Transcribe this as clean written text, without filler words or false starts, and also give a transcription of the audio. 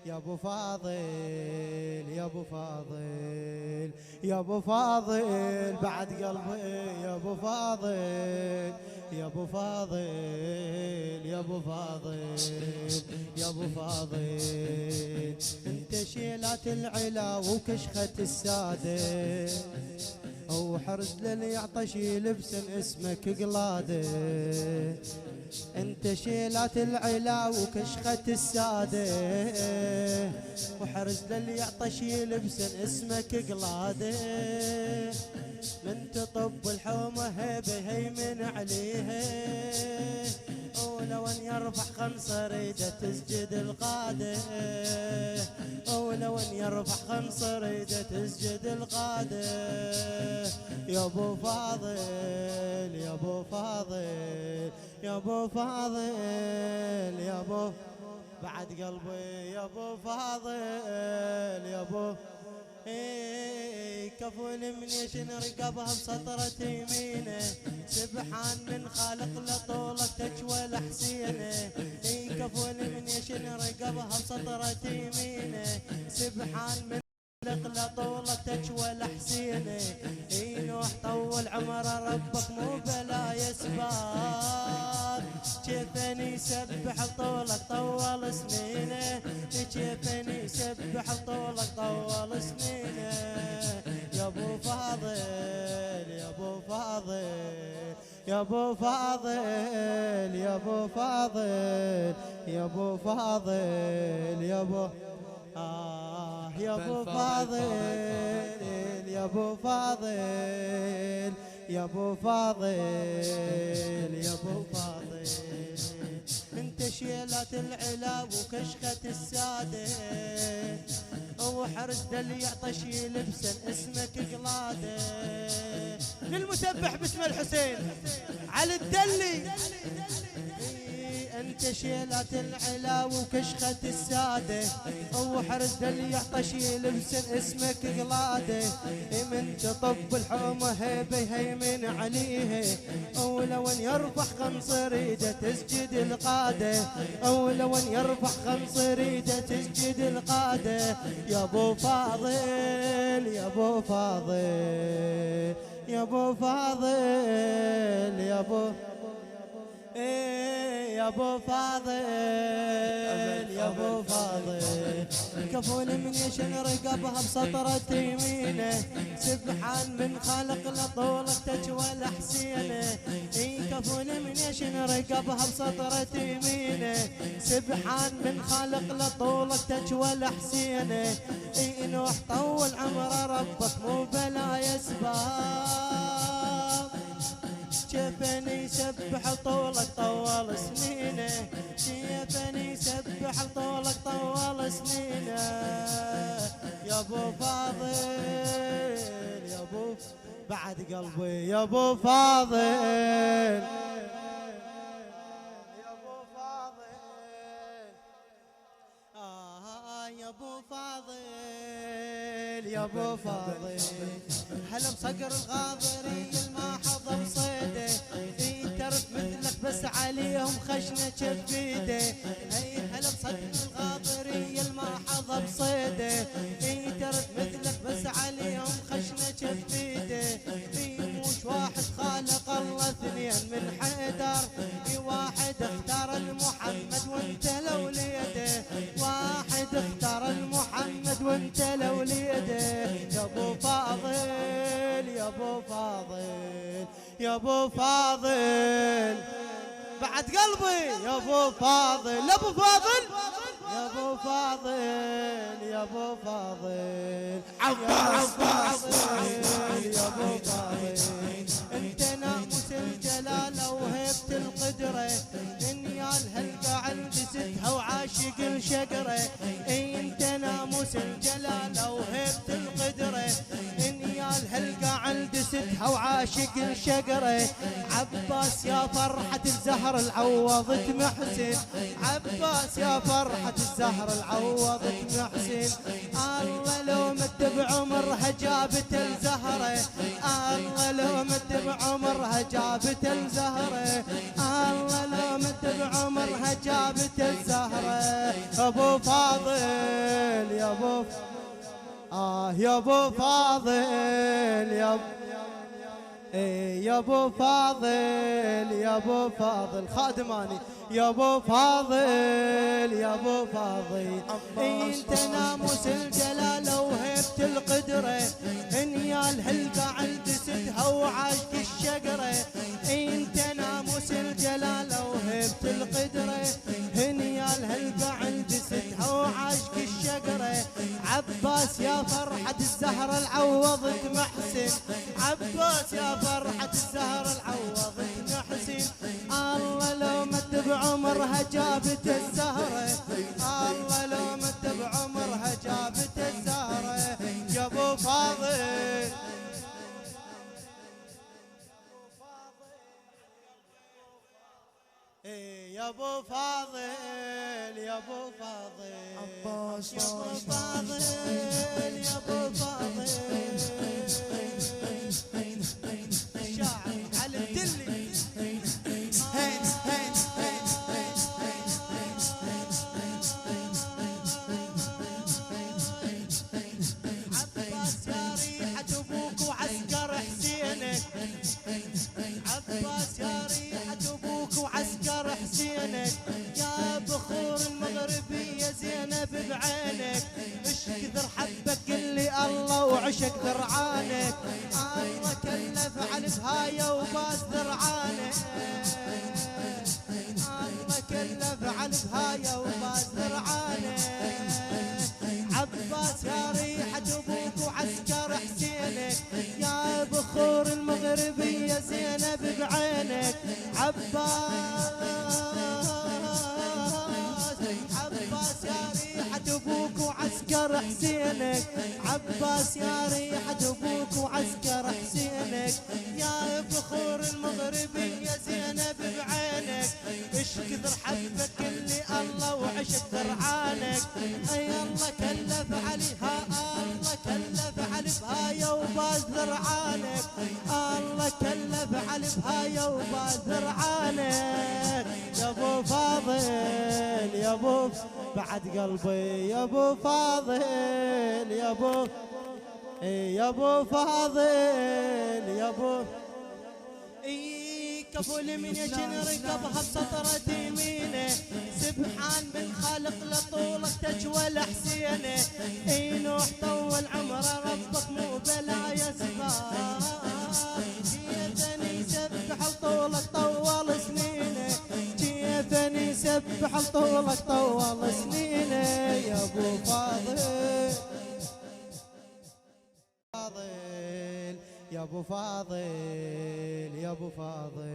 يا ابو فاضل يا ابو فاضل يا ابو فاضل بعد قلبي يا ابو فاضل يا ابو فاضل يا ابو فاضل يا ابو فاضل انت شيلات العلا وكشخة السادة وحرز للي يعطش يلبس اسمك قلاده انت شيلات العلا وكشخة السادة وحرز للي يعطش يلبس اسمك قلاده من تطب الحومة بهيمن عليها ولو ان يرفع خنصر ايده تسجد القاده ولو ان يرفع خنصر ايده تسجد القاده يا ابو فاضل يا ابو فاضل يا ابو فاضل يا ابو بعد قلبي يا ابو فاضل يا ابو كفو المنيشن رقبها بسطرة يمينه سبحان من خالق لطولك تجوى الحسينه كفو المنيشن رقبها بسطرة يمينه سبحان من خالق لطولك تجوى الحسينه نوح طول عمر ربك مو بلا يسباب كيفني يسبح طولك طول سنينه كيفني يسبح طولك طول سنينه يا ابو فاضل يا ابو فاضل يا ابو فاضل يا ابو فاضل يا ابو فاضل يا ابو يا ابو فاضل يا ابو فاضل يا ابو فاضل يا ابو فاضل انت شيلات العلا وكشخة السادة وحرز اللي يعطش يلبسن اسمك قلاده للمسبح باسم الحسين علي الدلي انت شيلات العلا وكشخة السادة وحرز اللي يعطش يلبسن اسمك قلاده من تطب الحومة بيهيمن عليه ولو ان يرفع خنصر ايده تسجد القاده ولو ان يرفع خنصر ايده تسجد القاده يا ابو فاضل يا ابو فاضل يا ابو فاضل يا ابو يا ابو فاضل يا ابو فاضل كفول من يشن رقبها بسطرة يمينه سبحان من خالق لطولك تجوى الحسينه كفول من يشن رقبها بسطرة يمينه سبحان من خالق لطولك تجوى الحسينه نوح طول عمر ربك مو بلا يسباب شافني يسبح طولك طول سنينه شافني يسبح طولك طول سنينه يا ابو فاضل يا ابو بعد قلبي يا ابو فاضل يا ابو فاضل يا ابو فاضل يا ابو فاضل هلا بصقر الغاضري ما حضر صيده ترف مثلك بس عليهم خشنه كبيده هلا بصقر الغاضري ما حضر صيده ترف مثلك بس عليهم خشنه كبيده موش واحد خالق الله اثنين من حيدر واحد اختار المحمد وانت لوليده واحد اختار المحمد وانت لوليده يا ابو فاضل يا ابو فاضل يا ابو فاضل بعد قلبي يا ابو فاضل ابو فاضل يا ابو فاضل يا ابو فاضل عباس يا ابو فاضل انت ناموس الجلاله وهيبه القدره دنيال هلقى عندي ستها وعاشق الشقره انت ناموس الجلاله وهيبه القدره دنيال هلقى عندي ستها وعاشق الشقره عباس يا فرحه الزهر العوضت محسن عباس يا فرحه الزهر العوضت محسن الله لو مد بعمرها جابت الزهره الله لو مد بعمرها جابت الزهره الله لو مد بعمرها جابت الزهره ابو فاضل ابو يا ابو فاضل يا ابو فاضل يا ابو فاضل خادماني يا ابو فاضل يا ابو فاضل انت ناموس الجلاله وهيبه القدره انيال هالقعد ستها وعاشق الشقره انت ناموس الجلاله وهيبه القدره انيال هالقعد ستها وعاشق الشقره عباس يا فرحه الزهره العوضت محسن عباس يا فرحه الزهره العوضت محسن الله لو مد بعمرها جابت الزهره الله لو مد بعمرها جابت الزهره يا ابو فاضل يا ابو فاضل يا ابو فاضل عباس يا ابو فاضل يا ابو فاضل الشاعر علي الدلي عباس يا ريحة ابوك وعسكر حسينك عباس يا ريحة ابوك وعسكر حسينك يا بخور المغربية زينب بعينك اش كثر حبك اللي الله وعشق ذرعانك الله كلف على بهاية وباس ذرعانك الله كلف على بهاية وباس ذرعانك عباس يا ريحة ابوك وعسكر حسينك يا بخور المغربية زينب بعينك عباس عباس يا ريحة ابوك وعسكر حسينك عباس يا ريحة ابوك وعسكر حسينك يا بخور المغربية زينب بعينك اش كثر حبك اللي الله وعشق ذرعانك اي الله كلف عليها الله كلف على بهاية وباز ذرعانك الله كلف على بهاية وباز ذرعانك يا ابو فاضل يا ابو بعد قلبي يا ابو فاضل يا ابو يا ابو فاضل يا ابو كفول من يجن ركبها بسطرة يمينه سبحان من خالق لطولك تجول حسينه اي نوح طول عمره ربك مو بلا يسبح جيتني سبح لطولك طول سنينه جيتني سبح لطولك طول سنينه يا ابو فاضل يا ابو فاضل يا ابو فاضل